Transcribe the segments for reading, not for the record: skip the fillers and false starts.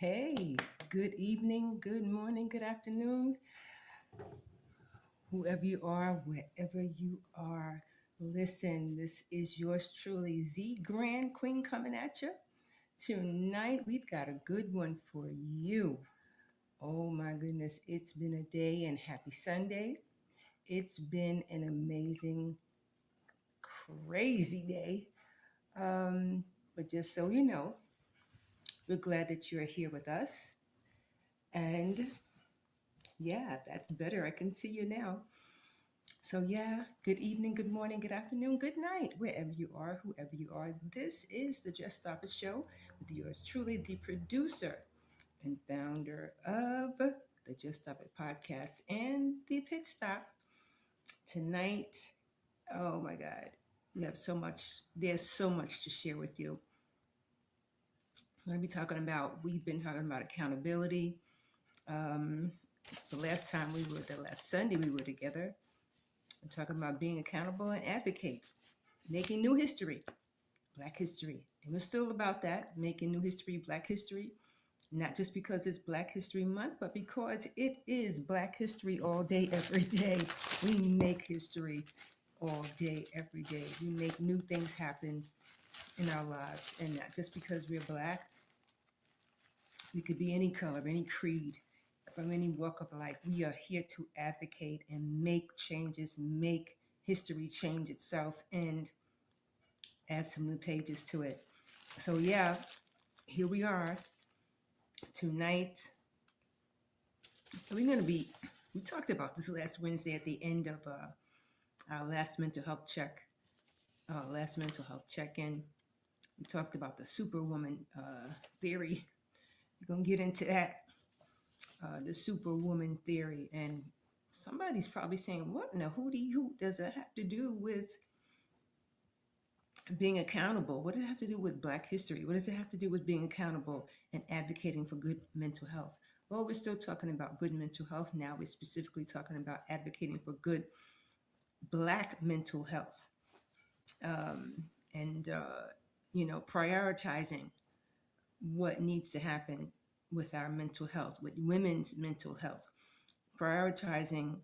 Hey, good evening, good morning, good afternoon, whoever you are, wherever you are. Listen, this is yours truly, the Grand Queen, coming at you. Tonight, we've got a good one for you. Oh my goodness, it's been a day, and happy Sunday. It's been an amazing, crazy day. But just so you know, we're glad that you're here with us. And yeah, that's better. I can see you now. So, yeah, good evening, good morning, good afternoon, good night, wherever you are, whoever you are. This is the Just Stop It Show with yours truly, the producer and founder of the Just Stop It podcast and the Pit Stop. Tonight, oh my God, we have so much, there's so much to share with you. We've been talking about accountability. Um, the last Sunday we were together, we're talking about being accountable and advocate, making new history, Black history. And we're still about that, making new history, Black history, not just because it's Black History Month, but because it is Black history all day, every day. We make history all day, every day. We make new things happen in our lives. And not just because we're Black, we could be any color, any creed, from any walk of life. We are here to advocate and make changes, make history change itself, and add some new pages to it. So yeah, here we are tonight. We talked about this last Wednesday at the end of our last mental health check-in. We talked about the Superwoman theory. We're going to get into that, the Superwoman theory. And somebody's probably saying, what in the hootie hoot does it have to do with being accountable? What does it have to do with Black history? What does it have to do with being accountable and advocating for good mental health? Well, we're still talking about good mental health. Now we're specifically talking about advocating for good Black mental health, and prioritizing what needs to happen with our mental health, with women's mental health, prioritizing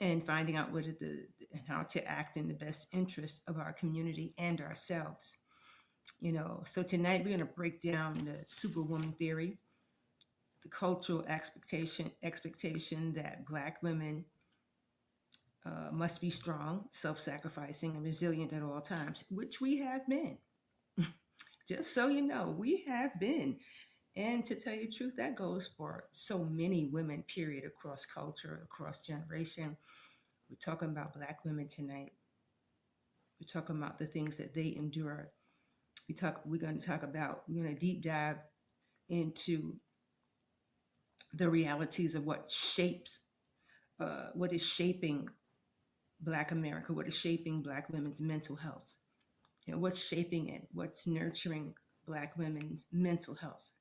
and finding out and how to act in the best interest of our community and ourselves. So tonight we're going to break down the Superwoman theory, the cultural expectation that Black women must be strong, self-sacrificing, and resilient at all times, which we have been. Just so you know, we have been. And to tell you the truth, that goes for so many women, period, across culture, across generation. We're talking about Black women tonight. We're talking about the things that they endure. We're going to deep dive into the realities of what is shaping Black America, what is shaping Black women's mental health. What's shaping it, what's nurturing Black women's mental health.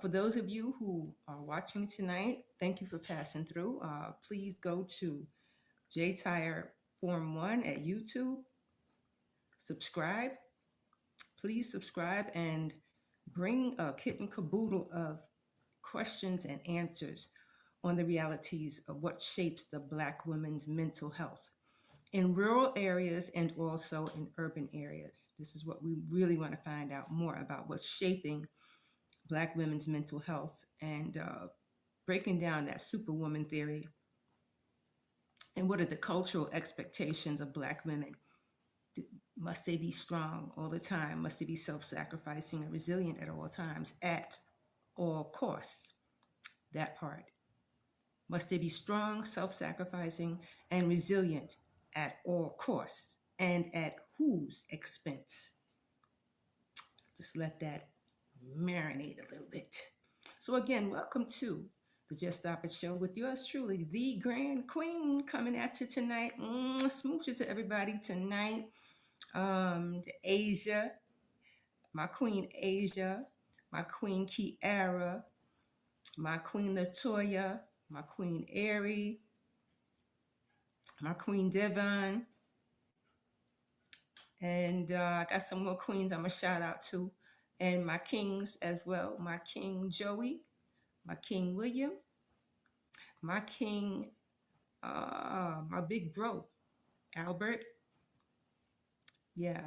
For those of you who are watching tonight, thank you for passing through. Please go to JTire Form 1 at YouTube. Subscribe. Please subscribe and bring a kit and caboodle of questions and answers on the realities of what shapes the Black woman's mental health in rural areas and also in urban areas. This is what we really want to find out more about, what's shaping Black women's mental health, and breaking down that Superwoman theory. And what are the cultural expectations of Black women? Must they be strong all the time? Must they be self-sacrificing and resilient at all times, at all costs? That part. Must they be strong, self-sacrificing, and resilient at all costs, and at whose expense? Just let that marinate a little bit. So again, welcome to the Just Stop It Show with yours truly, the Grand Queen, coming at you tonight. Smooches to everybody tonight. Asia, my Queen Asia, my Queen Kiara, my Queen Latoya, my Queen Airy, my Queen Devon, and I got some more queens I'm going to shout out to and my kings as well. My King Joey, my King William, my King, my big bro Albert. Yeah,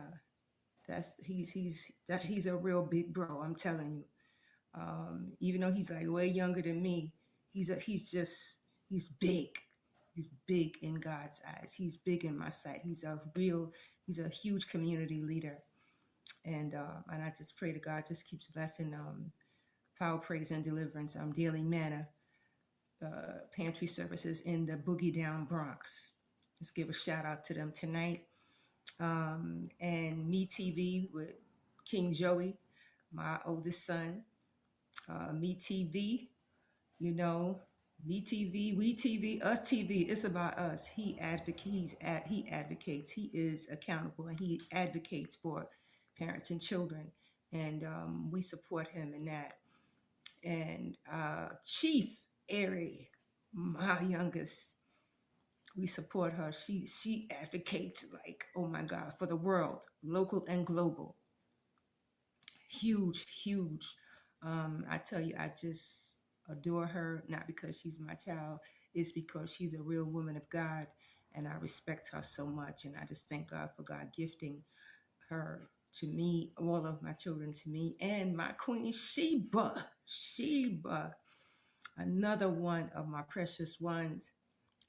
he's a real big bro. I'm telling you. Even though he's like way younger than me, he's big. He's big in God's eyes. He's big in my sight. He's a huge community leader. And I just pray to God just keeps blessing Power, Praise, and Deliverance, Daily Manna, pantry services in the Boogie Down Bronx. Let's give a shout out to them tonight. And Me TV with King Joey, my oldest son. Me TV, you know, Me TV, We TV, Us TV. It's about us. He advocates. He is accountable, and he advocates for parents and children, and we support him in that. And Chief Airy, my youngest, we support her. She advocates like, oh my God, for the world, local and global. Huge, huge. I tell you, I just adore her, not because she's my child, it's because she's a real woman of God, and I respect her so much. And I just thank God for God gifting her to me, all of my children to me, and my Queen Sheba. Sheba, another one of my precious ones,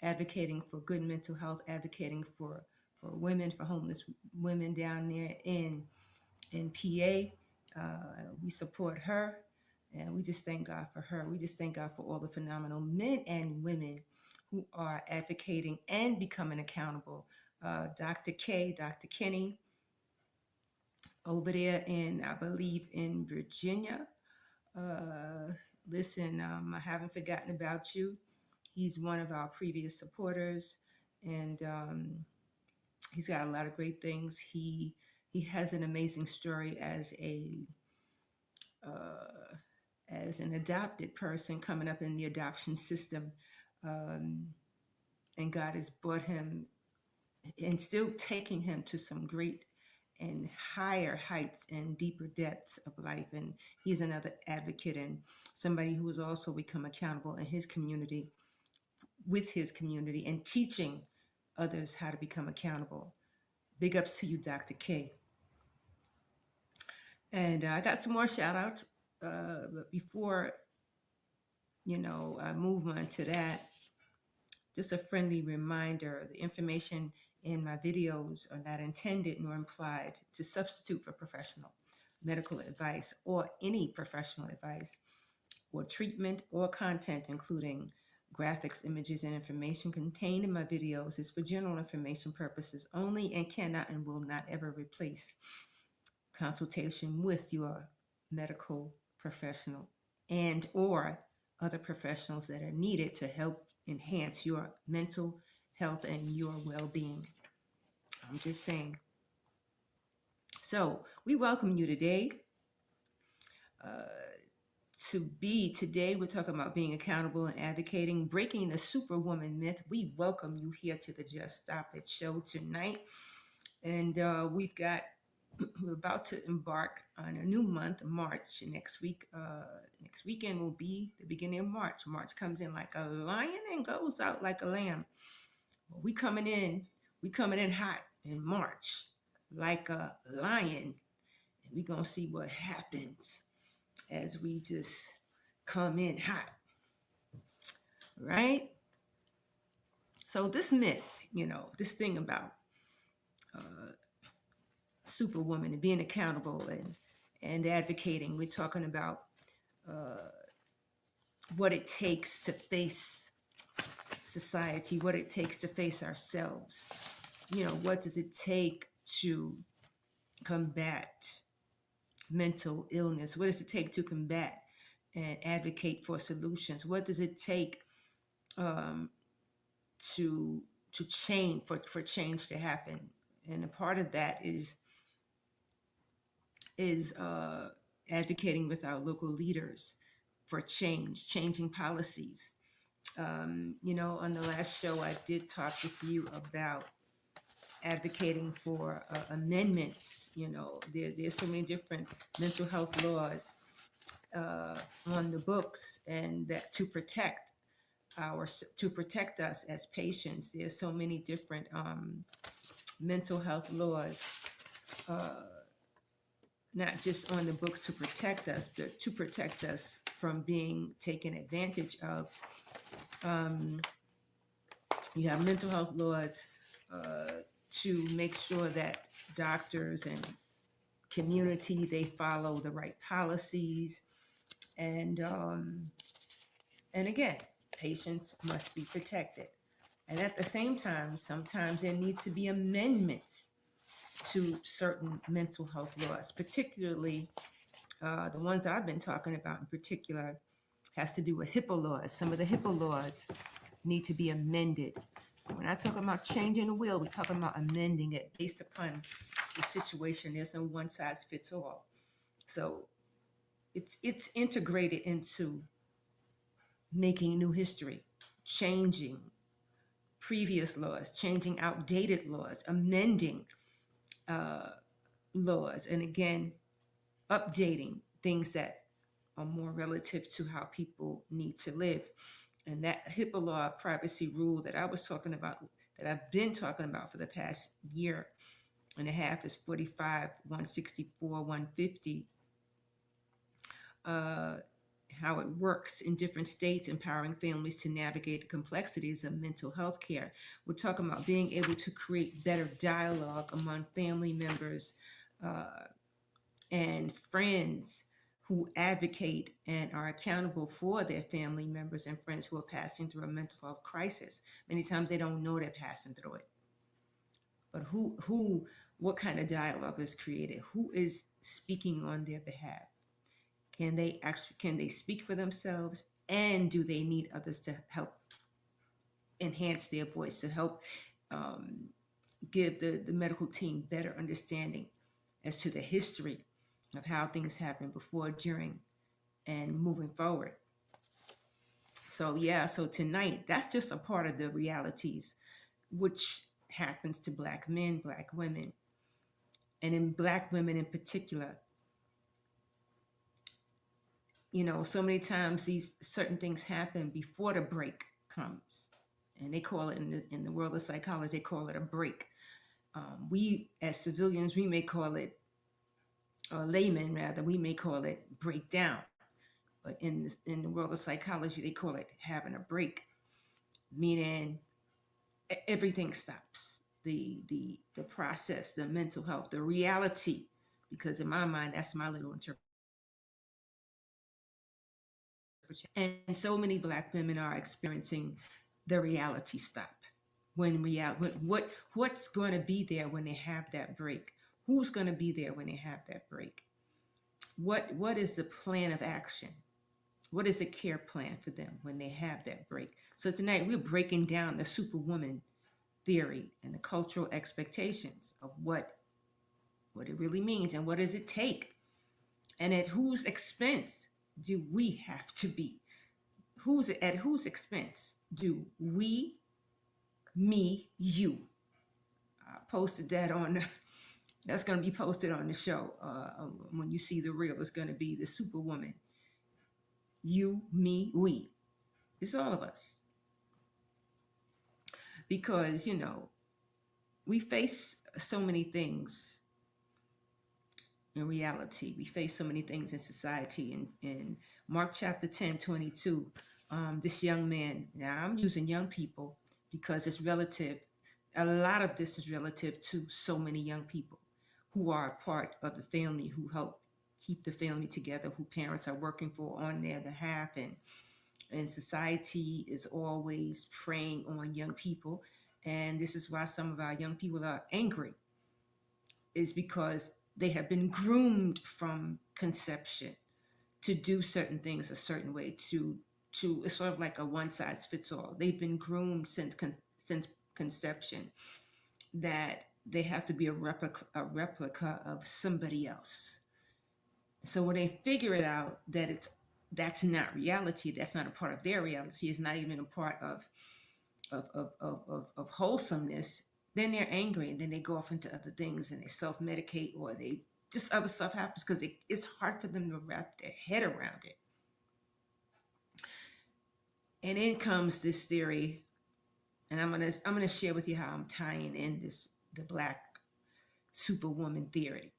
advocating for good mental health, advocating for women, for homeless women down there in PA. We support her, and we just thank God for her. We just thank God for all the phenomenal men and women who are advocating and becoming accountable. Dr. Kenny, over there in, I believe, in Virginia. Listen, I haven't forgotten about you. He's one of our previous supporters, and he's got a lot of great things. He has an amazing story as an adopted person coming up in the adoption system, and God has brought him and still taking him to some great and higher heights and deeper depths of life. And he's another advocate and somebody who has also become accountable in his community, with his community, and teaching others how to become accountable. Big ups to you, Dr. K. And I got some more shout outs, but before, I move on to that, just a friendly reminder, the information in my videos are not intended nor implied to substitute for professional medical advice or any professional advice or treatment or content, including graphics, images, and information contained in my videos is for general information purposes only and cannot and will not ever replace consultation with your medical professional and or other professionals that are needed to help enhance your mental health and your well-being. I'm just saying. So we welcome you today. Today we're talking about being accountable and advocating, breaking the Superwoman myth. We welcome you here to the Just Stop It show tonight. And we're about to embark on a new month, March. Next weekend will be the beginning of March. March comes in like a lion and goes out like a lamb. Well, we coming in hot in March like a lion. And we're going to see what happens as we just come in hot, right? So this myth, this thing about Superwoman and being accountable and advocating, we're talking about what it takes to face society, what it takes to face ourselves. What does it take to combat mental illness? What does it take to combat and advocate for solutions? What does it take to change, for change to happen? And a part of that is advocating with our local leaders for changing policies. On the last show, I did talk with you about advocating for amendments. There's so many different mental health laws on the books, and that to protect us as patients. There's so many different mental health laws, uh, not just on the books to protect us, but to protect us from being taken advantage of. Um, you have mental health laws to make sure that doctors and community, they follow the right policies, and again, patients must be protected. And at the same time, sometimes there needs to be amendments to certain mental health laws, particularly the ones I've been talking about in particular has to do with HIPAA laws. Some of the HIPAA laws need to be amended. We're not talking about changing the wheel, we're talking about amending it based upon the situation. There's no one size fits all. So it's integrated into making new history, changing previous laws, changing outdated laws, amending laws, and again, updating things that are more relative to how people need to live. And that HIPAA law privacy rule that I was talking about, that I've been talking about for the past year and a half, is 45, 164, 150. How it works in different states, empowering families to navigate the complexities of mental health care. We're talking about being able to create better dialogue among family members and friends who advocate and are accountable for their family members and friends who are passing through a mental health crisis. Many times they don't know they're passing through it. But what kind of dialogue is created? Who is speaking on their behalf? Can they speak for themselves? And do they need others to help enhance their voice, to help give the medical team better understanding as to the history of how things happened before, during, and moving forward? So tonight, that's just a part of the realities which happens to Black men, Black women, and in Black women in particular. So many times these certain things happen before the break comes, and they call it in the world of psychology, they call it a break. We as civilians, we may call it, or laymen rather, we may call it breakdown, but in the world of psychology, they call it having a break, meaning everything stops. The process, the mental health, the reality, because in my mind, that's my little interpretation. And so many Black women are experiencing the reality stop. What's going to be there when they have that break? Who's going to be there when they have that break? What is the plan of action? What is the care plan for them when they have that break? So tonight we're breaking down the Superwoman theory and the cultural expectations of what it really means, and what does it take, and at whose expense do we have to be? At whose expense do we, me, you? I posted that that's going to be posted on the show. When you see the reel, it's going to be the Superwoman. You, me, we. It's all of us. Because, we face so many things in reality. We face so many things in society. In Mark chapter 10, 22, this young man, now I'm using young people because it's relative. A lot of this is relative to so many young people who are a part of the family, who help keep the family together, who parents are working for on their behalf. And society is always preying on young people. And this is why some of our young people are angry, is because they have been groomed from conception to do certain things a certain way, to it's sort of like a one size fits all. They've been groomed since conception that they have to be a replica of somebody else. So when they figure it out that that's not reality, that's not a part of their reality, it's not even a part of wholesomeness, then they're angry, and then they go off into other things, and they self-medicate, or they just other stuff happens because it's hard for them to wrap their head around it. And in comes this theory, and I'm gonna share with you how I'm tying in the Black Superwoman theory.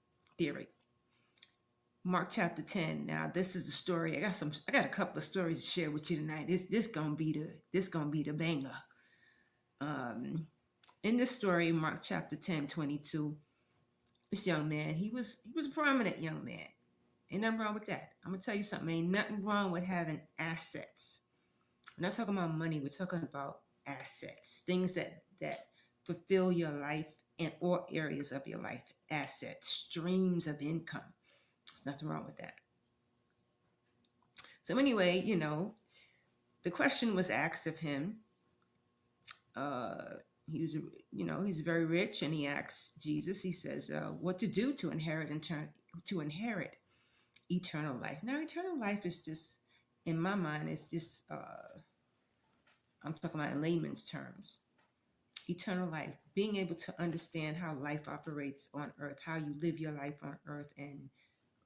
Mark chapter 10. Now this is the story. I got a couple of stories to share with you tonight. This gonna be the banger. In this story, Mark chapter 10, 22, this young man, he was a prominent young man. Ain't nothing wrong with that. I'm gonna tell you something. Ain't nothing wrong with having assets. We're not talking about money. We're talking about assets, things that fulfill your life in all areas of your life. Assets, streams of income. There's nothing wrong with that. So anyway, the question was asked of him. He's very rich, and he asks Jesus. He says, "What to do to inherit eternal life?" Now, eternal life is just, in my mind, it's just. I'm talking about in layman's terms. Eternal life, being able to understand how life operates on earth, how you live your life on earth, and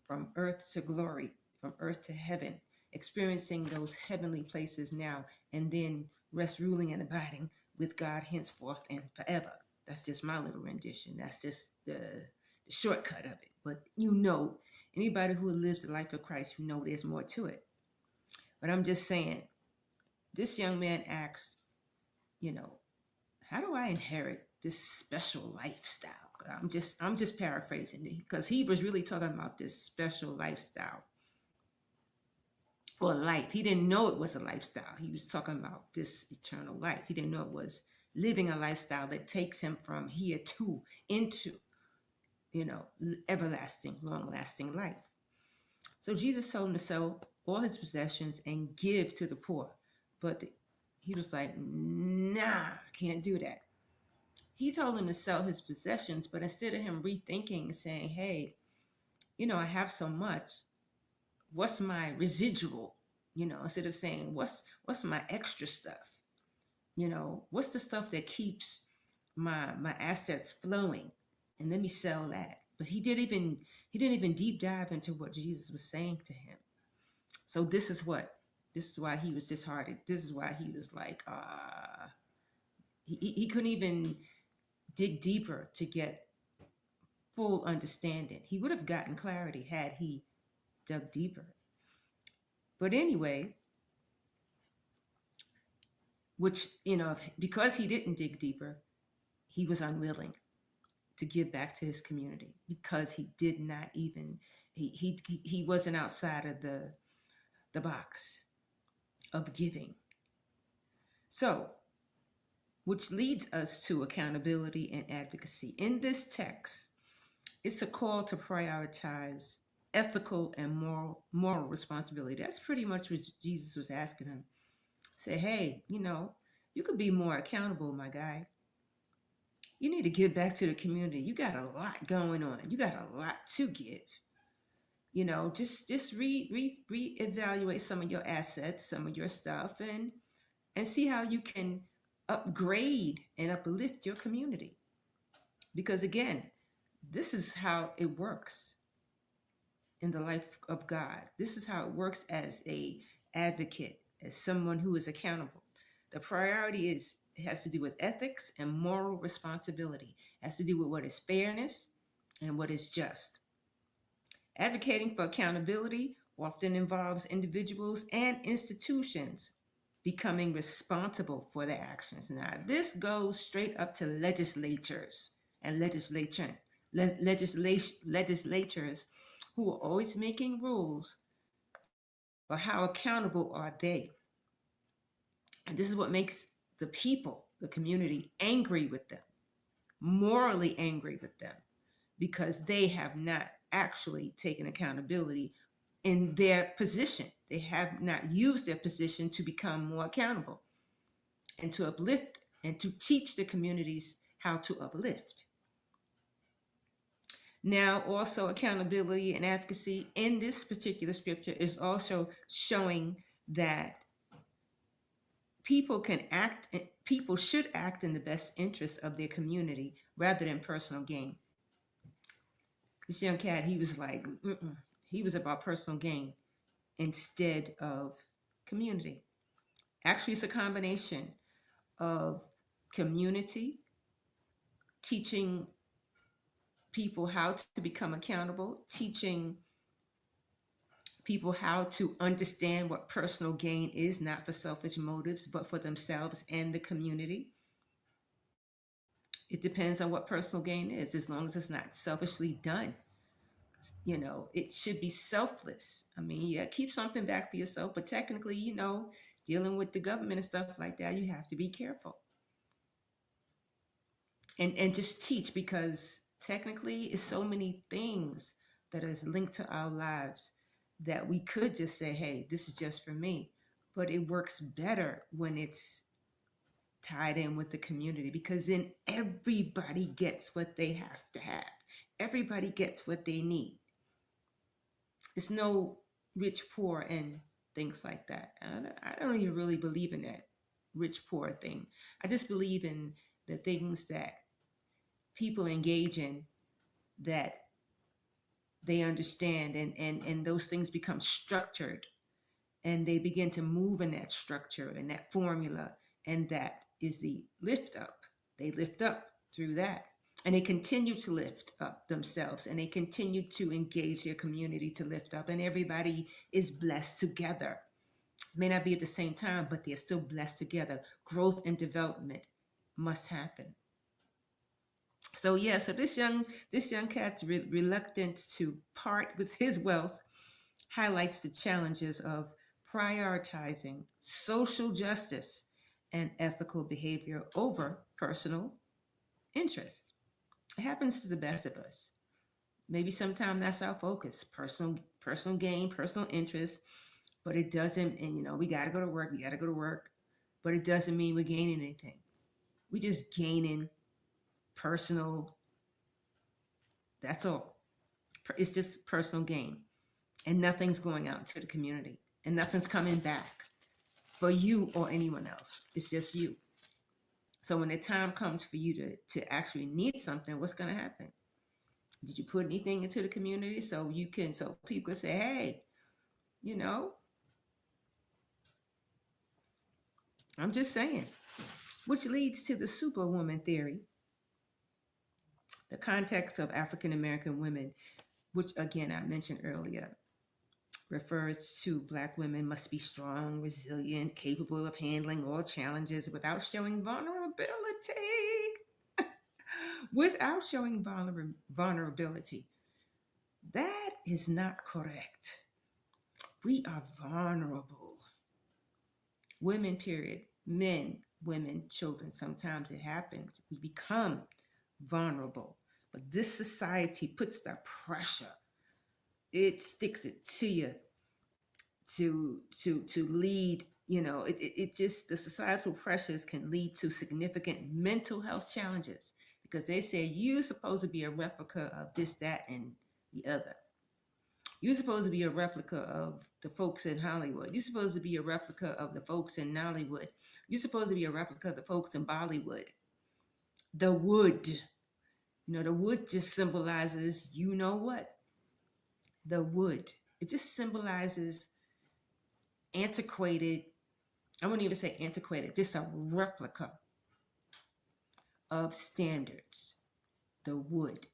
from earth to glory, from earth to heaven, experiencing those heavenly places now, and then rest, ruling, and abiding with God henceforth and forever. That's just my little rendition. That's just the shortcut of it. But anybody who lives the life of Christ, there's more to it. But I'm just saying, this young man asked, how do I inherit this special lifestyle? I'm just paraphrasing, because he was really talking about this special lifestyle or life. He didn't know it was a lifestyle. He was talking about this eternal life. He didn't know it was living a lifestyle that takes him from here to into, everlasting, long-lasting life. So Jesus told him to sell all his possessions and give to the poor. But he was like, nah, can't do that. He told him to sell his possessions, but instead of him rethinking and saying, hey, I have so much, what's my residual? Instead of saying, what's my extra stuff? What's the stuff that keeps my assets flowing? And let me sell that. But he didn't even deep dive into what Jesus was saying to him. So this is why he was disheartened. This is why he was like, he couldn't even dig deeper to get full understanding. He would have gotten clarity had he dug deeper. But anyway, because he didn't dig deeper, he was unwilling to give back to his community, because he did not even, he wasn't outside of the box of giving. So, which leads us to accountability and advocacy. In this text, it's a call to prioritize ethical and moral responsibility. That's pretty much what Jesus was asking him. Say, hey, you could be more accountable, my guy. You need to give back to the community. You got a lot going on. You got a lot to give. Just reevaluate some of your assets, some of your stuff, and see how you can upgrade and uplift your community. Because again, this is how it works in the life of God. This is how it works as a advocate, as someone who is accountable. The priority has to do with ethics and moral responsibility. It has to do with what is fairness and what is just. Advocating for accountability often involves individuals and institutions becoming responsible for their actions. Now, this goes straight up to legislators and legislators who are always making rules, but how accountable are they? And this is what makes the people, the community, angry with them, morally angry with them, because they have not actually taken accountability in their position. They have not used their position to become more accountable and to uplift and to teach the communities how to uplift. Now, also accountability and advocacy in this particular scripture is also showing that people should act in the best interest of their community rather than personal gain. This young cat, he was like, mm-mm. He was about personal gain instead of community. Actually, it's a combination of community, teaching people how to become accountable, teaching people how to understand what personal gain is, not for selfish motives, but for themselves and the community. It depends on what personal gain is, as long as it's not selfishly done. It should be selfless. I mean, yeah, keep something back for yourself, but technically, dealing with the government and stuff like that, you have to be careful. And just teach, because technically it's so many things that is linked to our lives that we could just say, hey, this is just for me. But it works better when it's tied in with the community, because then everybody gets what they have to have. Everybody gets what they need. It's no rich, poor, and things like that. I don't even really believe in that rich, poor thing. I just believe in the things that people engage in that they understand, and those things become structured, and they begin to move in that structure and that formula, and that is the lift up. They lift up through that, and they continue to lift up themselves, and they continue to engage their community to lift up, and everybody is blessed together. May not be at the same time, but they're still blessed together. Growth and development must happen. So yeah, so this young cat's reluctance to part with his wealth highlights the challenges of prioritizing social justice and ethical behavior over personal interest. It happens to the best of us. Maybe sometimes that's our focus, personal gain, personal interest, but it doesn't. And we got to go to work, but it doesn't mean we're gaining anything. We're just gaining personal. That's all. It's just personal gain, and nothing's going out to the community, and nothing's coming back for you or anyone else. It's just you. So when the time comes for you to actually need something, what's going to happen? Did you put anything into the community so people can say, hey, I'm just saying, which leads to the Superwoman theory, the context of African American women, which again I mentioned earlier, refers to Black women must be strong, resilient, capable of handling all challenges without showing vulnerability. Without showing vulnerability. That is not correct. We are vulnerable. Women, period. Men, women, children. Sometimes it happens. We become vulnerable. But this society puts the pressure. It sticks it to you to lead. It just, the societal pressures can lead to significant mental health challenges, because they say you're supposed to be a replica of this, that, and the other. You're supposed to be a replica of the folks in Hollywood. You're supposed to be a replica of the folks in Nollywood. You're supposed to be a replica of the folks in Bollywood. The wood. The wood just symbolizes, what? The wood. It just symbolizes antiquated, I wouldn't even say antiquated, just a replica of standards. The wood.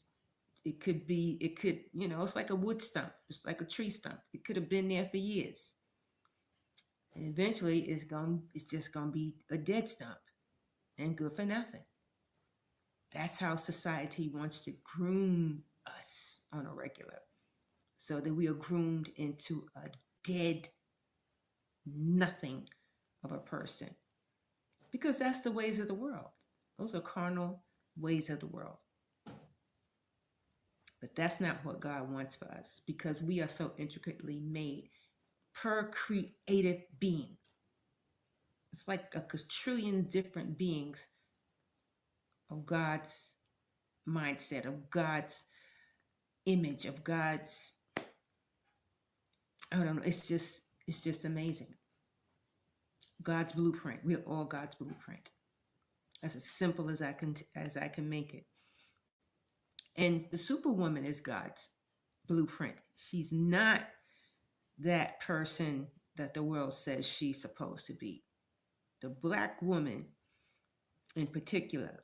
It could, it's like a wood stump. It's like a tree stump. It could have been there for years. And eventually it's just going to be a dead stump and good for nothing. That's how society wants to groom us on a regular, so that we are groomed into a dead nothing of a person, because that's the ways of the world. Those are carnal ways of the world. But that's not what God wants for us, because we are so intricately made per creative being. It's like a quadrillion different beings of God's mindset, of God's image, of God's, I don't know, it's just amazing. God's blueprint. We're all God's blueprint. That's as simple as I can make it. And the Superwoman is God's blueprint. She's not that person that the world says she's supposed to be. The Black woman in particular,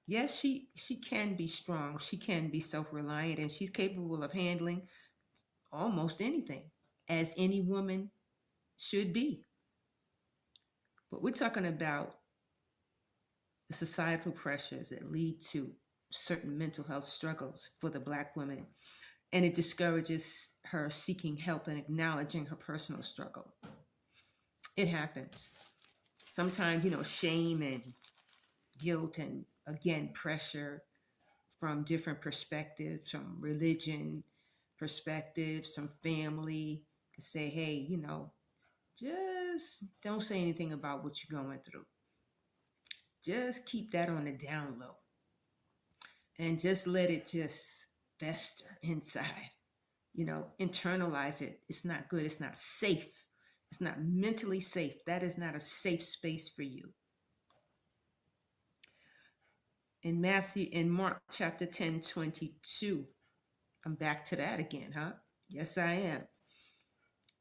yes, she can be strong, she can be self-reliant, and she's capable of handling almost anything, as any woman should be. But we're talking about the societal pressures that lead to certain mental health struggles for the Black woman, and it discourages her seeking help and acknowledging her personal struggle. It happens. Sometimes, shame and guilt and, again, pressure from different perspectives, from religion perspectives, from family, to say, hey, just don't say anything about what you're going through. Just keep that on the down low and just let it just fester inside. Internalize it. It's not good. It's not safe. It's not mentally safe. That is not a safe space for you. In Mark chapter 10:22, I'm back to that again, huh? Yes, I am.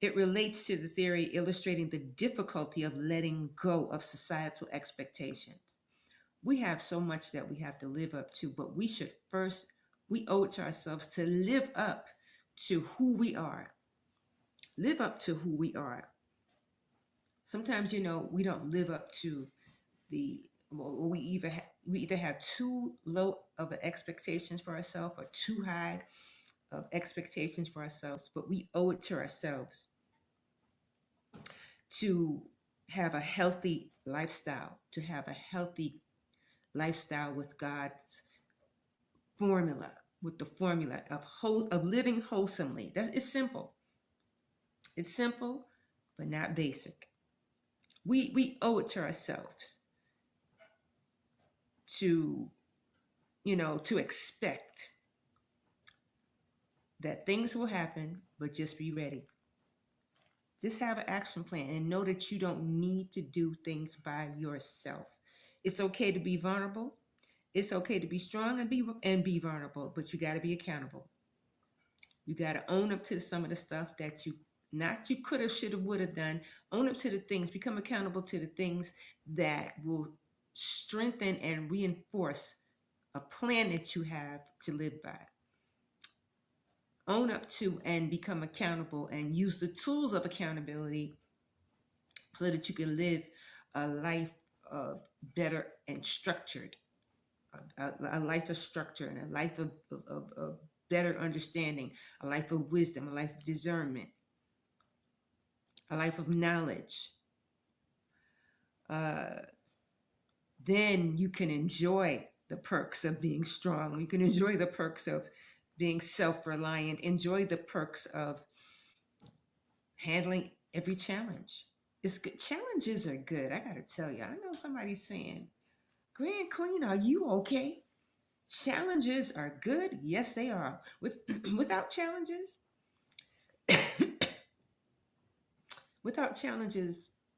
It relates to the theory illustrating the difficulty of letting go of societal expectations. We have so much that we have to live up to, but we owe it to ourselves to live up to who we are. Live up to who we are. Sometimes, we don't live up to we either have too low of expectations for ourselves or too high of expectations for ourselves, but we owe it to ourselves to have a healthy lifestyle, with God's formula, with the formula of living wholesomely. It's simple. It's simple, but not basic. We owe it to ourselves to expect that things will happen, but just be ready. Just have an action plan and know that you don't need to do things by yourself. It's okay to be vulnerable. It's okay to be strong and be vulnerable, but you got to be accountable. You got to own up to some of the stuff that you could have, should have, would have done. Own up to the things, become accountable to the things that will strengthen and reinforce a plan that you have to live by. Own up to and become accountable and use the tools of accountability so that you can live a life of better and structured, a life of structure and a life of better understanding, a life of wisdom, a life of discernment, a life of knowledge. Then you can enjoy the perks of being strong. You can enjoy the perks of being self-reliant, enjoy the perks of handling every challenge. It's good. Challenges are good. I got to tell you, I know somebody's saying, Grand Queen, are you okay? Challenges are good. Yes, they are. Without challenges,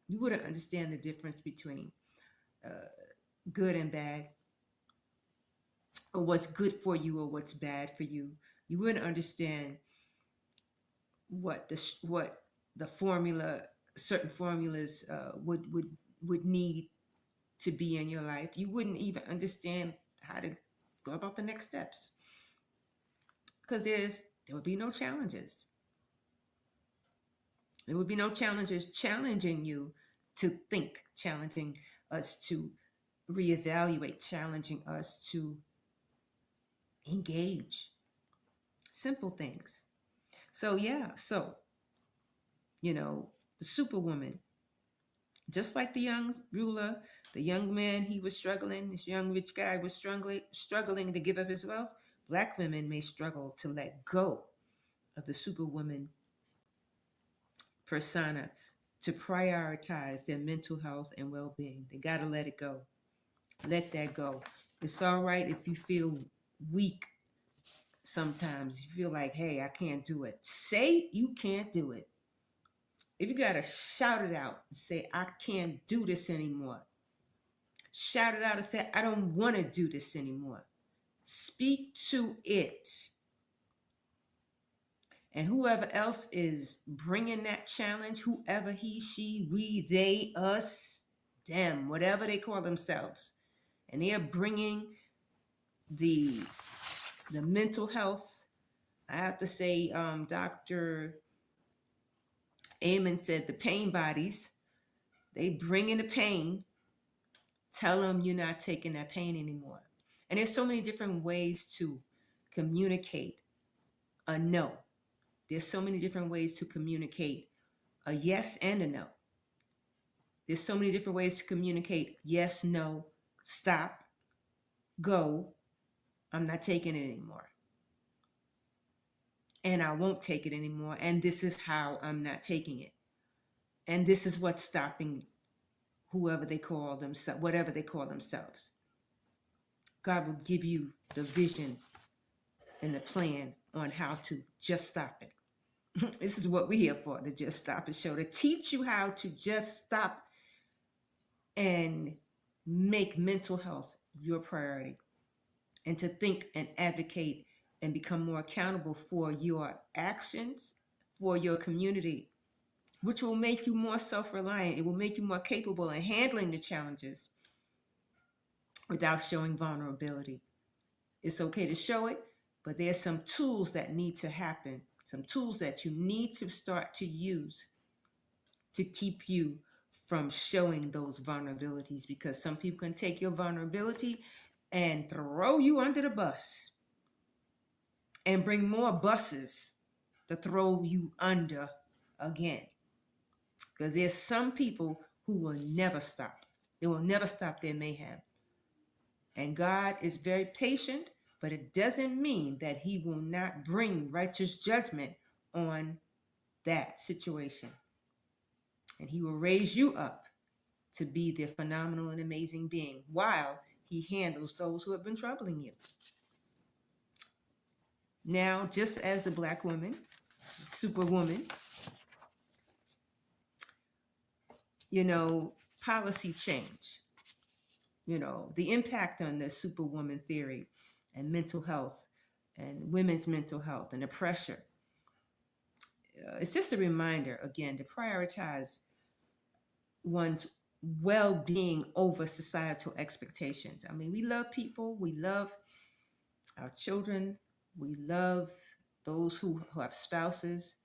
you wouldn't understand the difference between good and bad, or what's good for you or what's bad for you. You wouldn't understand what the formula, certain formulas would need to be in your life. You wouldn't even understand how to go about the next steps, because there would be no challenges. There would be no challenges challenging you to think, challenging us to reevaluate, challenging us to engage. Simple things. So the Superwoman, just like the young ruler, the young man, he was struggling, this young rich guy was struggling to give up his wealth. Black women may struggle to let go of the Superwoman persona, to prioritize their mental health and well-being. They got to let it go. Let that go. It's all right if you feel weak sometimes. You feel like, hey, I can't do it. Say you can't do it. If you got to shout it out and say, I can't do this anymore, shout it out and say, I don't want to do this anymore. Speak to it. And whoever else is bringing that challenge, whoever he, she, we, they, us, them, whatever they call themselves, and they are bringing the mental health. I have to say, Dr. Amen said the pain bodies, they bring in the pain. Tell them you're not taking that pain anymore. And there's so many different ways to communicate a no. There's so many different ways to communicate a yes and a no. There's so many different ways to communicate yes, no, stop, go, I'm not taking it anymore. And I won't take it anymore. And this is how I'm not taking it. And this is what's stopping whoever they call themselves, whatever they call themselves. God will give you the vision and the plan on how to just stop it. This is what we're here for, the Just Stop It show, to teach you how to just stop and make mental health your priority, and to think and advocate and become more accountable for your actions, for your community, which will make you more self-reliant. It will make you more capable in handling the challenges without showing vulnerability. It's okay to show it, but there's some tools that need to happen, some tools that you need to start to use to keep you from showing those vulnerabilities, because some people can take your vulnerability and throw you under the bus and bring more buses to throw you under again. Because there's some people who will never stop. They will never stop their mayhem. And God is very patient, but it doesn't mean that he will not bring righteous judgment on that situation. And he will raise you up to be the phenomenal and amazing being while he handles those who have been troubling you. Now, just as a Black woman, Superwoman, policy change, the impact on the Superwoman theory and mental health and women's mental health and the pressure. It's just a reminder, again, to prioritize one's well-being over societal expectations. I mean, we love people, we love our children, we love those who have spouses.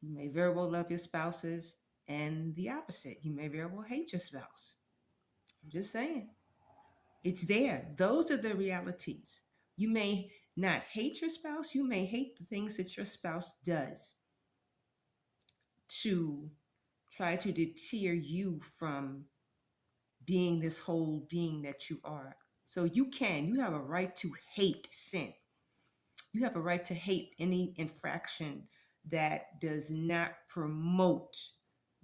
You may very well love your spouses, and the opposite. You may very well hate your spouse. I'm just saying. It's there. Those are the realities. You may not hate your spouse. You may hate the things that your spouse does to try to deter you from being this whole being that you are. So you have a right to hate sin. You have a right to hate any infraction that does not promote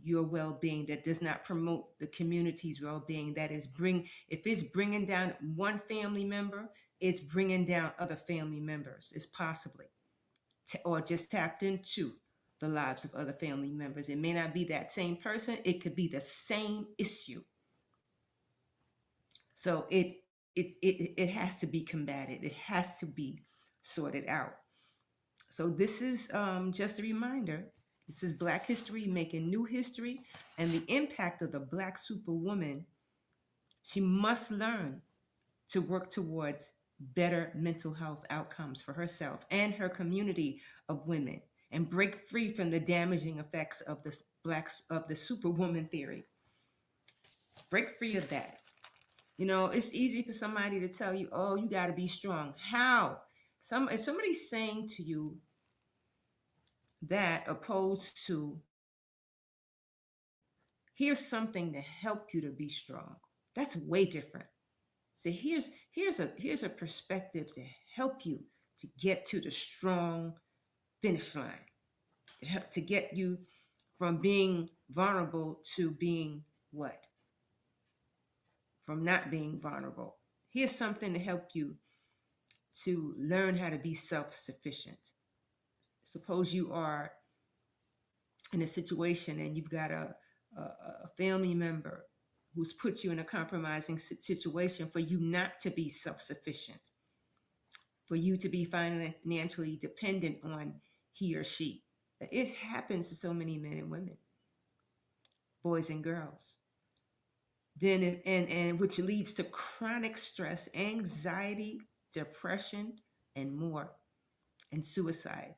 your well-being, that does not promote the community's well-being, if it's bringing down one family member, it's bringing down other family members. It's possibly, or just tapped into the lives of other family members. It may not be that same person. It could be the same issue. So it has to be combated. It has to be sorted out. So this is just a reminder. This is Black history making new history, and the impact of the Black Superwoman. She must learn to work towards better mental health outcomes for herself and her community of women, and break free from the damaging effects of the Superwoman theory. Break free of that. It's easy for somebody to tell you, oh, you got to be strong. How? If somebody's saying to you that, opposed to, here's something to help you to be strong, that's way different. So here's a perspective to help you to get to the strong finish line, to get you from being vulnerable to being what? From not being vulnerable. Here's something to help you to learn how to be self-sufficient. Suppose you are in a situation and you've got a family member who's put you in a compromising situation for you not to be self-sufficient, for you to be financially dependent on he or she. It happens to so many men and women, boys and girls. Then and which leads to chronic stress, anxiety, depression, and more, and suicide.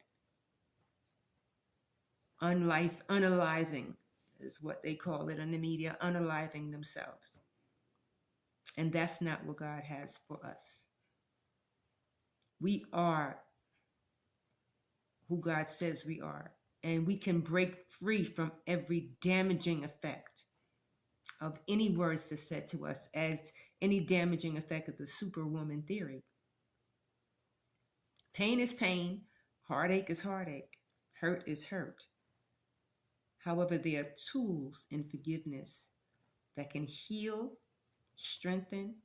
Unaliving is what they call it in the media, unaliving themselves. And that's not what God has for us. We are who God says we are, and we can break free from every damaging effect of any words that's said to us, as any damaging effect of the Superwoman theory. Pain is pain, heartache is heartache, hurt is hurt. However, there are tools in forgiveness that can heal, strengthen,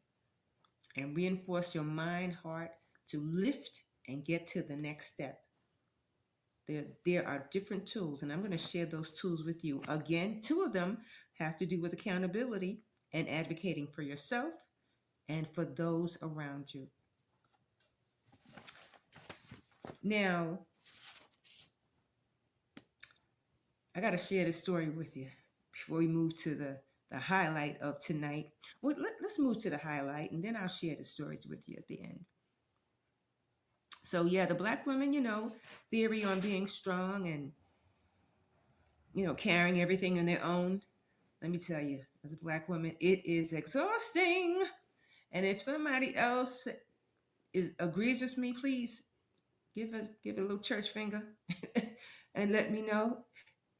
and reinforce your mind, heart to lift and get to the next step. There are different tools, and I'm going to share those tools with you. Again, 2 of them have to do with accountability and advocating for yourself and for those around you. Now, I got to share this story with you before we move to the highlight of tonight. Well, let's move to the highlight, and then I'll share the stories with you at the end. So, yeah, the Black women, theory on being strong and, carrying everything on their own. Let me tell you, as a Black woman, it is exhausting. And if somebody else agrees with me, please give a little church finger and let me know.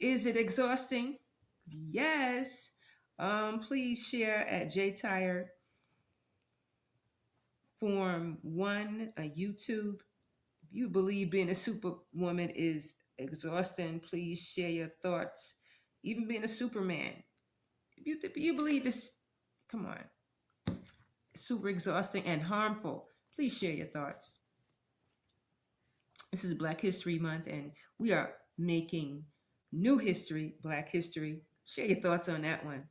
Is it exhausting? Yes. Please share at JTire Form 1 on YouTube. If you believe being a superwoman is exhausting, please share your thoughts. Even being a Superman. If you believe it's, come on, super exhausting and harmful, please share your thoughts. This is Black History Month, and we are making new history, Black history. Share your thoughts on that one.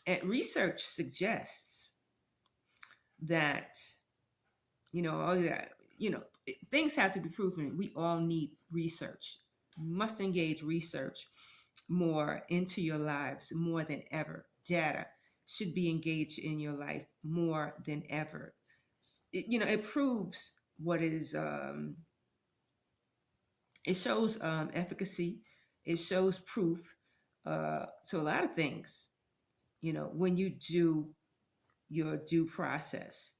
And research suggests that, all that, things have to be proven. We all need research. You must engage research more into your lives more than ever. Data should be engaged in your life more than ever. It proves what is, it shows efficacy. It shows proof. So a lot of things, when you do your due process,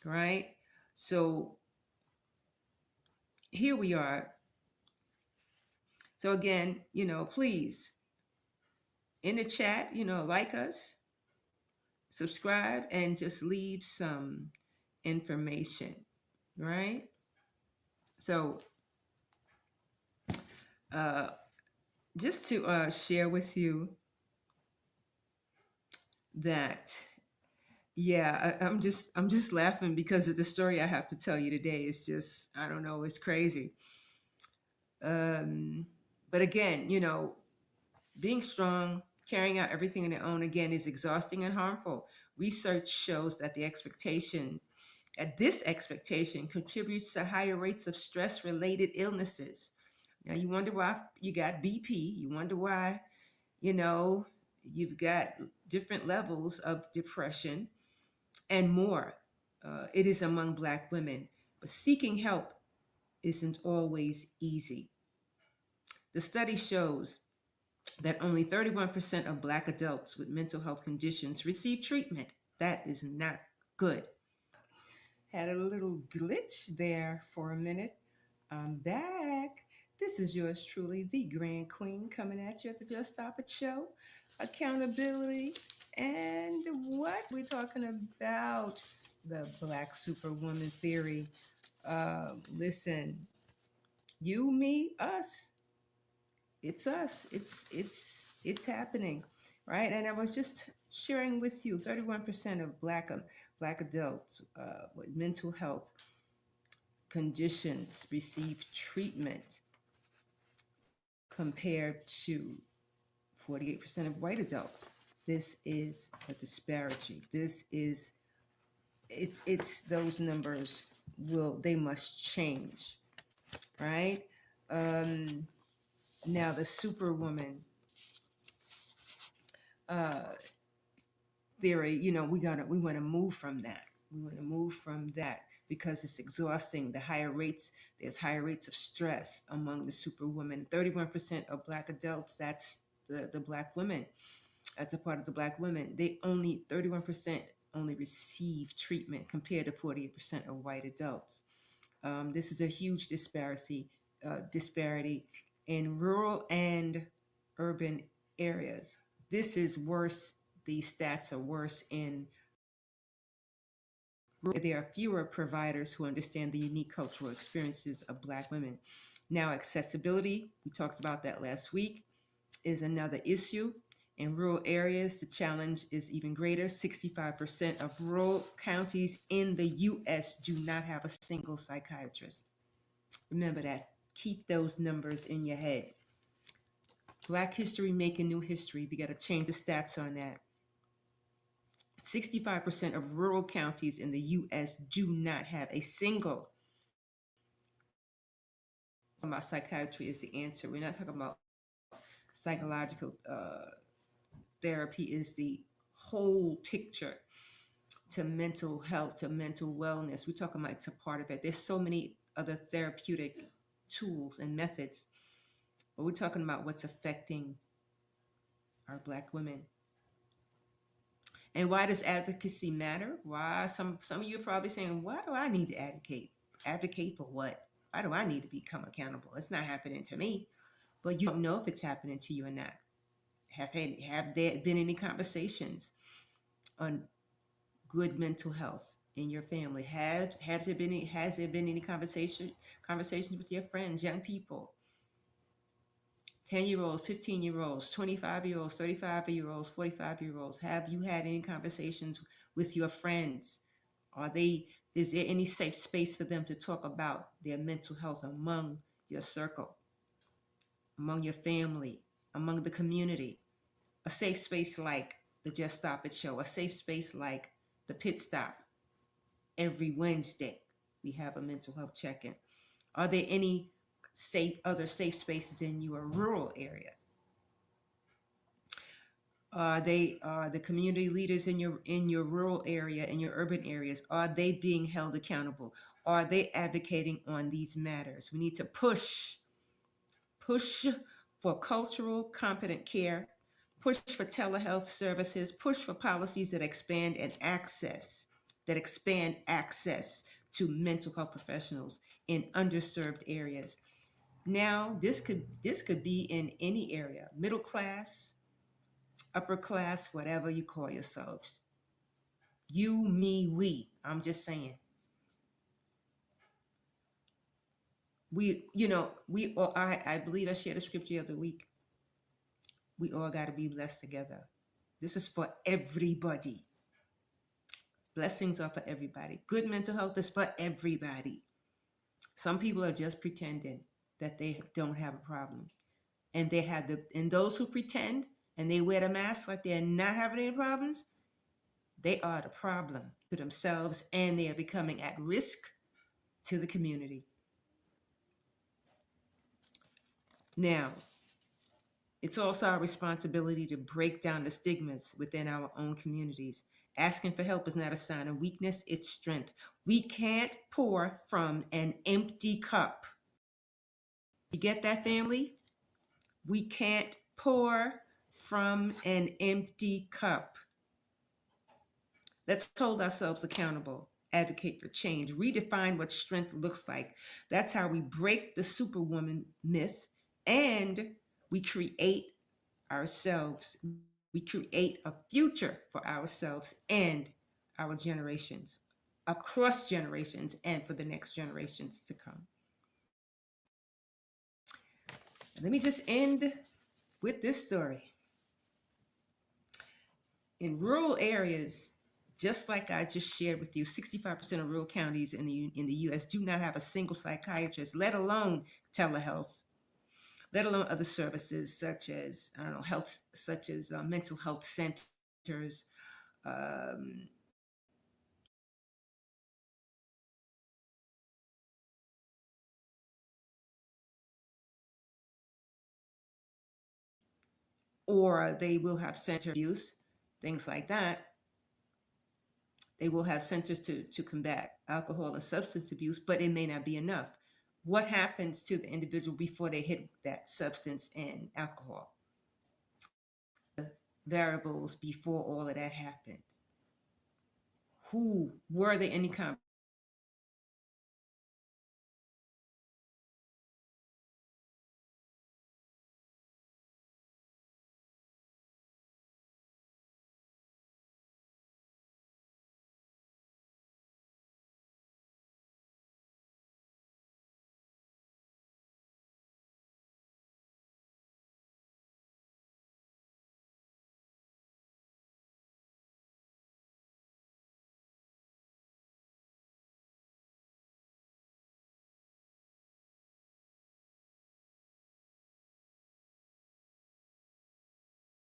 right? So here we are. So again, please, in the chat, like us, subscribe, and just leave some information, right? So just to share with you that, yeah, I'm just laughing because of the story I have to tell you today. It's just, I don't know, it's crazy. But again, being strong, carrying out everything on their own, again, is exhausting and harmful. Research shows that this expectation contributes to higher rates of stress-related illnesses. Now, you wonder why you got BP. You wonder why, you've got different levels of depression and more. It is among Black women, but seeking help isn't always easy. The study shows that only 31% of Black adults with mental health conditions receive treatment. That is not good. Had a little glitch there for a minute. I'm back. This is yours truly, the Grand Queen, coming at you at the Just Stop It Show. Accountability and what we're talking about, the Black Superwoman theory. Listen, you, me, us. It's us. It's happening, right? And I was just sharing with you, 31% of Black adults with mental health conditions receive treatment. compared to 48% of white adults. This is a disparity. It's those numbers they must change, right? Now the Superwoman theory, we want to move from that. We want to move from that because it's exhausting. There's higher rates of stress among the Superwoman. 31% of Black adults, that's the Black women. That's a part of the Black women. 31% only receive treatment compared to 48% of white adults. This is a huge disparity in rural and urban areas. This is worse. These stats are worse in rural. There are fewer providers who understand the unique cultural experiences of Black women. Now, accessibility, we talked about that last week, is another issue. In rural areas, the challenge is even greater. 65% of rural counties in the U.S. do not have a single psychiatrist. Remember that. Keep those numbers in your head. Black history making new history. We got to change the stats on that. 65% of rural counties in the U.S. do not have a single. About psychiatry is the answer. We're not talking about psychological therapy. Is the whole picture to mental health, to mental wellness. We're talking about it's a part of it. There's so many other therapeutic tools and methods, but we're talking about what's affecting our Black women. And why does advocacy matter? Why? Some of you are probably saying, why do I need to advocate? Advocate for what? Why do I need to become accountable? It's not happening to me. But you don't know if it's happening to you or not. Have there been any conversations on good mental health in your family? Has there been any conversations with your friends, young people? 10-year-olds, 15-year-olds, 25-year-olds, 35-year-olds, 45-year-olds. Have you had any conversations with your friends? Is there any safe space for them to talk about their mental health among your circle, among your family, among the community? A safe space like the Just Stop It show, a safe space like the Pit Stop. Every Wednesday, we have a mental health check-in. Are there any other safe spaces in your rural area? Are the community leaders in your rural area, in your urban areas, are they being held accountable? Are they advocating on these matters? We need to push for cultural competent care, push for telehealth services, push for policies that expand access to mental health professionals in underserved areas. Now, this could be in any area, middle class, upper class, whatever you call yourselves. You, me, we. I'm just saying. I believe I shared a scripture the other week. We all got to be blessed together. This is for everybody. Blessings are for everybody. Good mental health is for everybody. Some people are just pretending that they don't have a problem. And those who pretend and they wear the mask like they're not having any problems, they are the problem to themselves, and they are becoming at risk to the community. Now, it's also our responsibility to break down the stigmas within our own communities. Asking for help is not a sign of weakness, it's strength. We can't pour from an empty cup. You get that, family? We can't pour from an empty cup. Let's hold ourselves accountable, advocate for change, redefine what strength looks like. That's how we break the Superwoman myth, and we create ourselves. We create a future for ourselves and our generations, across generations, and for the next generations to come. Let me just end with this story. In rural areas, just like I just shared with you, 65% of rural counties in the U.S. do not have a single psychiatrist, let alone telehealth. let alone other services such as, I don't know, health, such as mental health centers, um, or they will have center abuse, things like that. They will have centers to combat alcohol and substance abuse, but it may not be enough. What happens to the individual before they hit that substance and alcohol? Variables before all of that happened. Who were there any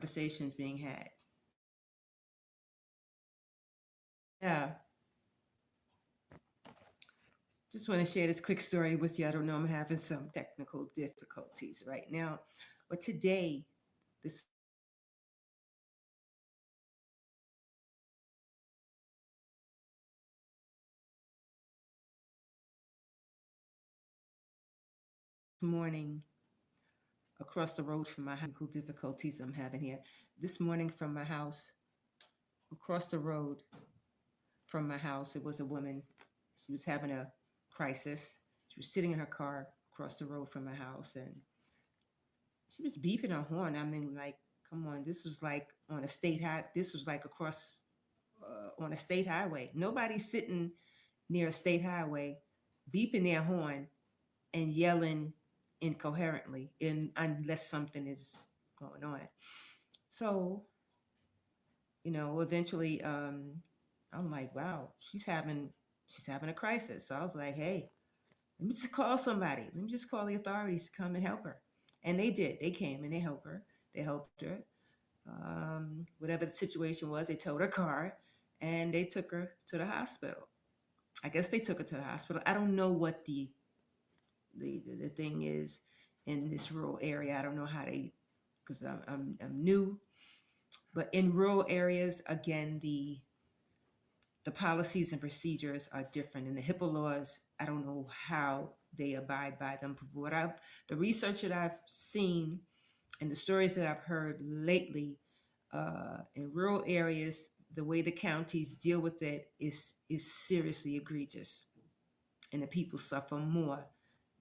conversations being had? Yeah, just want to share this quick story with you. I don't know, I'm having some technical difficulties right now, but today, this morning, across the road from my house, difficulties I'm having here. This morning from my house, across the road from my house, it was a woman. She was having a crisis. She was sitting in her car across the road from my house, and she was beeping her horn. I mean, like, come on, this was like on a state high. This was like across on a state highway. Nobody's sitting near a state highway, beeping their horn and yelling incoherently, unless something is going on. So, eventually, I'm like, wow, she's having a crisis. So I was like, hey, let me just call somebody. Let me just call the authorities to come and help her. And they did. They came and they helped her. They helped her. Whatever the situation was, they towed her car and they took her to the hospital. I guess they took her to the hospital. I don't know what the thing is in this rural area. I don't know how they, because I'm new, but in rural areas, again, the policies and procedures are different. And the HIPAA laws, I don't know how they abide by them. The research that I've seen and the stories that I've heard lately, in rural areas, the way the counties deal with it is seriously egregious, and the people suffer more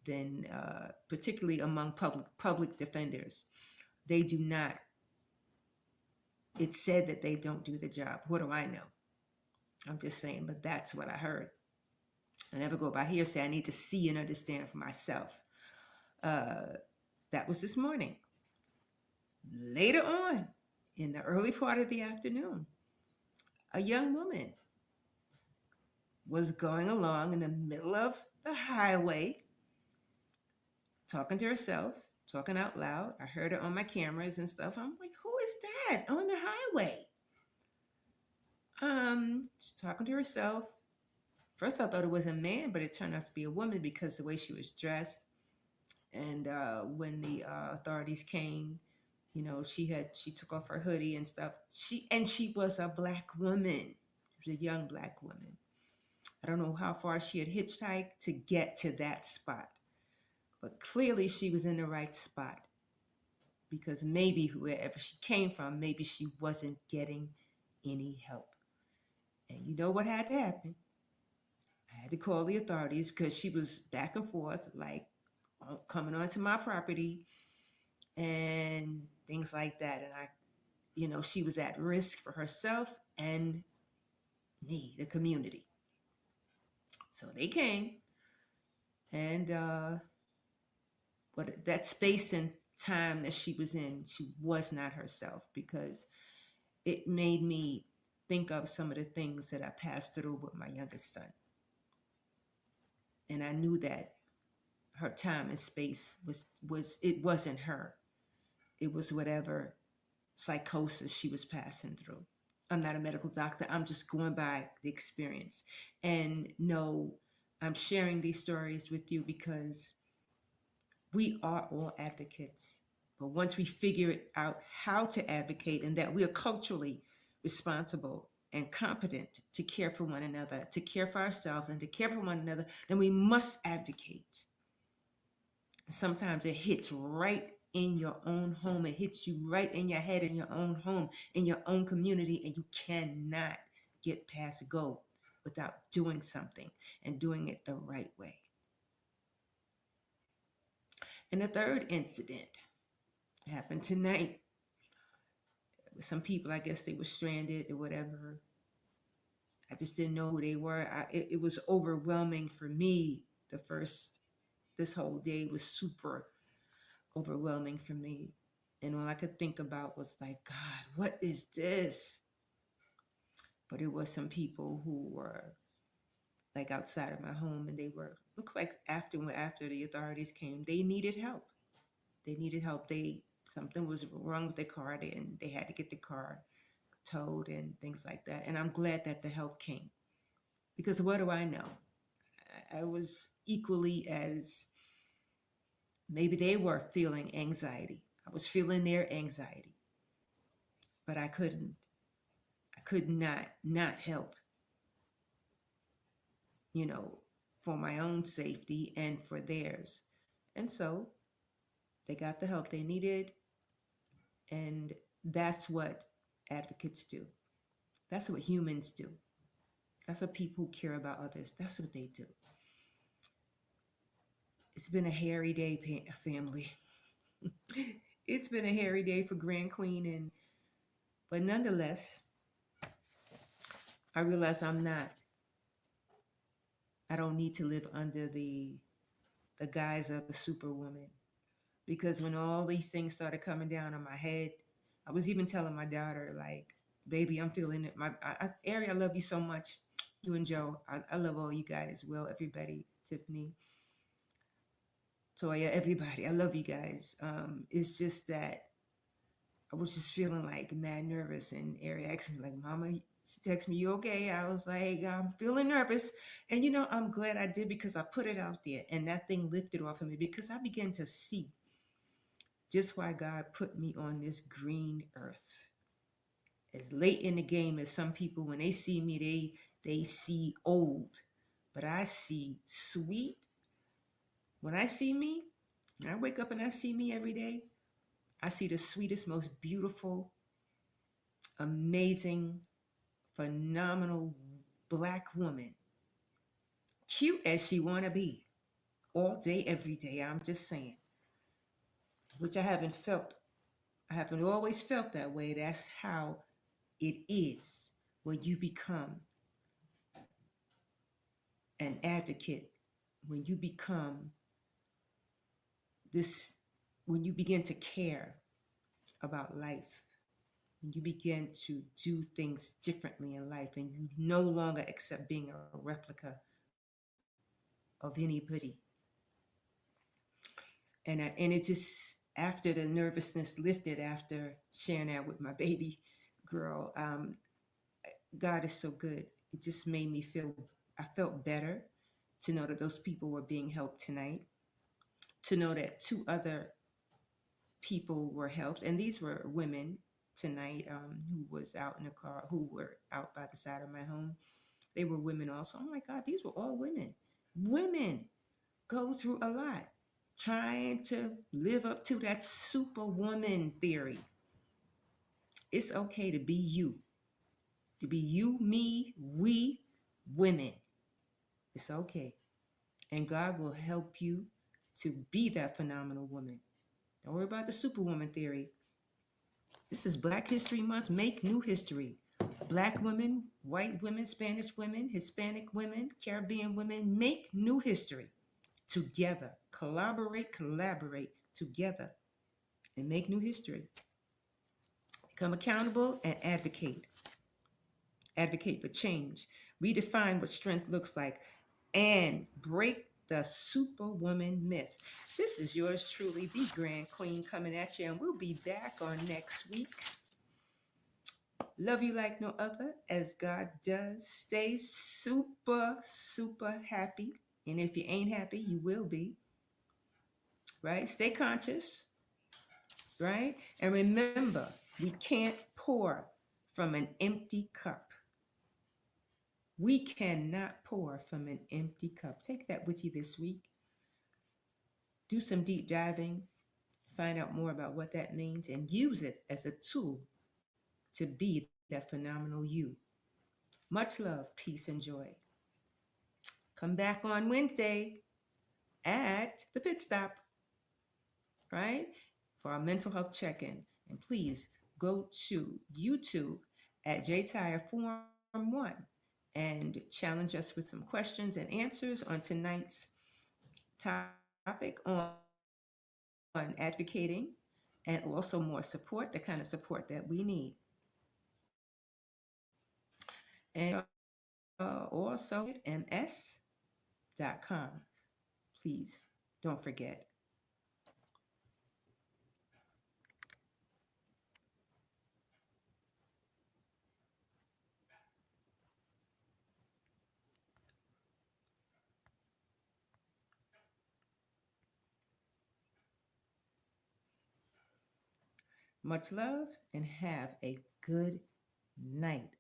than, particularly among public defenders. They do not. It's said that they don't do the job. What do I know? I'm just saying, but that's what I heard. I never go by hearsay. I need to see and understand for myself. Uh, that was this morning. Later on, in the early part of the afternoon, a young woman was going along in the middle of the highway, talking to herself, talking out loud. I heard her on my cameras and stuff. I'm like, who is that on the highway? She's talking to herself. First, I thought it was a man, but it turned out to be a woman because the way she was dressed. And when the authorities came, she took off her hoodie and stuff. She was a black woman. She was a young black woman. I don't know how far she had hitchhiked to get to that spot, but clearly she was in the right spot, because maybe wherever she came from, maybe she wasn't getting any help. And you know what had to happen? I had to call the authorities because she was back and forth, like coming onto my property and things like that. And she was at risk for herself and me, the community. So they came, and but that space and time that she was in, she was not herself, because it made me think of some of the things that I passed through with my youngest son. And I knew that her time and space was it wasn't her. It was whatever psychosis she was passing through. I'm not a medical doctor. I'm just going by the experience. And no, I'm sharing these stories with you because we are all advocates. But once we figure out how to advocate and that we are culturally responsible and competent to care for one another, to care for ourselves and to care for one another, then we must advocate. Sometimes it hits right in your own home. It hits you right in your head, in your own home, in your own community, and you cannot get past go without doing something and doing it the right way. And the third incident happened tonight. Some people, I guess they were stranded or whatever. I just didn't know who they were. It was overwhelming for me. This whole day was super overwhelming for me. And all I could think about was like, God, what is this? But it was some people who were like outside of my home, and they were, looks like after the authorities came, they needed help. They needed help. Something was wrong with their car, and they had to get the car towed and things like that. And I'm glad that the help came, because what do I know? I was equally as, maybe they were feeling anxiety. I was feeling their anxiety, but I could not help, for my own safety and for theirs. And so they got the help they needed. And that's what advocates do. That's what humans do. That's what people who care about others, that's what they do. It's been a hairy day, family. It's been a hairy day for Grand Queen, but nonetheless, I realize I don't need to live under the guise of a superwoman, because when all these things started coming down on my head, I was even telling my daughter, like, baby, I'm feeling it. Ari, I love you so much. You and Joe, I love all you guys. Will, everybody, Tiffany, Toya, everybody, I love you guys. It's just that I was just feeling like mad nervous, and Ari asked me, like, Mama, she texted me, you okay? I was like, I'm feeling nervous. And I'm glad I did, because I put it out there and that thing lifted off of me, because I began to see just why God put me on this green earth. As late in the game as some people, when they see me, they see old, but I see sweet. When I see me, when I wake up and I see me every day, I see the sweetest, most beautiful, amazing, phenomenal Black woman, cute as she want to be, all day, every day. I'm just saying, which I haven't always felt that way. That's how it is when you become an advocate, when you become this, when you begin to care about life, when you begin to do things differently in life, and you no longer accept being a replica of anybody. And it just, after the nervousness lifted, after sharing that with my baby girl, God is so good. It just made me I felt better to know that those people were being helped tonight, to know that 2 other people were helped. And these were women tonight, who was out in the car, who were out by the side of my home. They were women also. Oh my God, these were all women. Women go through a lot, trying to live up to that superwoman theory. It's okay to be you. To be you, me, we, women. It's okay. And God will help you to be that phenomenal woman. Don't worry about the superwoman theory. This is Black History Month. Make new history. Black women, white women, Spanish women, Hispanic women, Caribbean women, make new history together. Collaborate together and make new history. Become accountable and advocate. Advocate for change. Redefine what strength looks like, and break the Superwoman myth. This is yours truly, the Grand Queen, coming at you, and we'll be back on next week. Love you like no other, as God does. Stay super, super happy. And if you ain't happy, you will be, right? Stay conscious, right? And remember, we can't pour from an empty cup. We cannot pour from an empty cup. Take that with you this week. Do some deep diving, find out more about what that means, and use it as a tool to be that phenomenal you. Much love, peace, and joy. Come back on Wednesday at the pit stop, right? For our mental health check-in. And please go to YouTube at JTire Form 1 and challenge us with some questions and answers on tonight's topic on advocating and also more support, the kind of support that we need. And also ms.com. Please don't forget. Much love and have a good night.